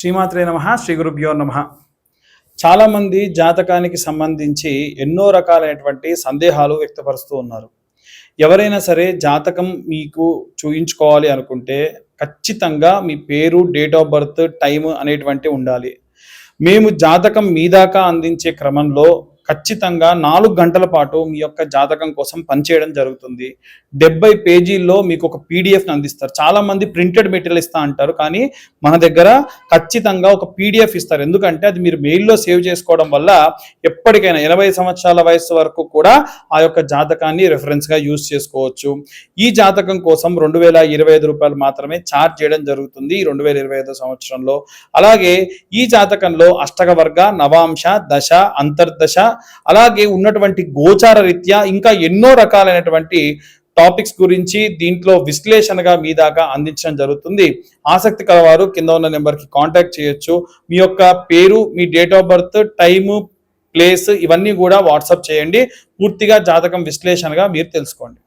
శ్రీమాత్రే నమః శ్రీ గురుభ్యో నమః. చాలామంది జాతకానికి సంబంధించి ఎన్నో రకాలైనటువంటి సందేహాలు వ్యక్తపరుస్తూ ఉన్నారు. ఎవరైనా సరే జాతకం మీకు చూయించుకోవాలి అనుకుంటే ఖచ్చితంగా మీ పేరు, డేట్ ఆఫ్ బర్త్, టైమ్ అనేటువంటి ఉండాలి. మేము జాతకం మీ దాకా అందించే క్రమంలో ఖచ్చితంగా 4 గంటల పాటు మీ యొక్క జాతకం కోసం పనిచేయడం జరుగుతుంది. 70 పేజీల్లో మీకు ఒక పీడిఎఫ్ని అందిస్తారు. చాలామంది ప్రింటెడ్ మెటీరియల్ ఇస్తా అంటారు, కానీ మన దగ్గర ఖచ్చితంగా ఒక పీడిఎఫ్ ఇస్తారు. ఎందుకంటే అది మీరు మెయిల్లో సేవ్ చేసుకోవడం వల్ల ఎప్పటికైనా 80 సంవత్సరాల వయసు వరకు కూడా ఆ యొక్క జాతకాన్ని రెఫరెన్స్గా యూజ్ చేసుకోవచ్చు. ఈ జాతకం కోసం రూ. 2025 మాత్రమే ఛార్జ్ చేయడం జరుగుతుంది 2025 సంవత్సరంలో. అలాగే ఈ జాతకంలో అష్టక వర్గ, నవాంశ, దశ, అంతర్దశ, అలాగే ఉన్నటువంటి గోచార రీత్యా ఇంకా ఎన్నో రకాలైనటువంటి టాపిక్స్ గురించి దీంట్లో విశ్లేషణగా మీ దాకా అందించడం జరుగుతుంది. ఆసక్తి కలవారు కింద ఉన్న నెంబర్కి కాంటాక్ట్ చేయొచ్చు. మీ యొక్క పేరు, మీ date of birth, time, place ఇవన్నీ కూడా వాట్సాప్ చేయండి. పూర్తిగా జాతకం విశ్లేషణగా మీరు తెలుసుకోండి.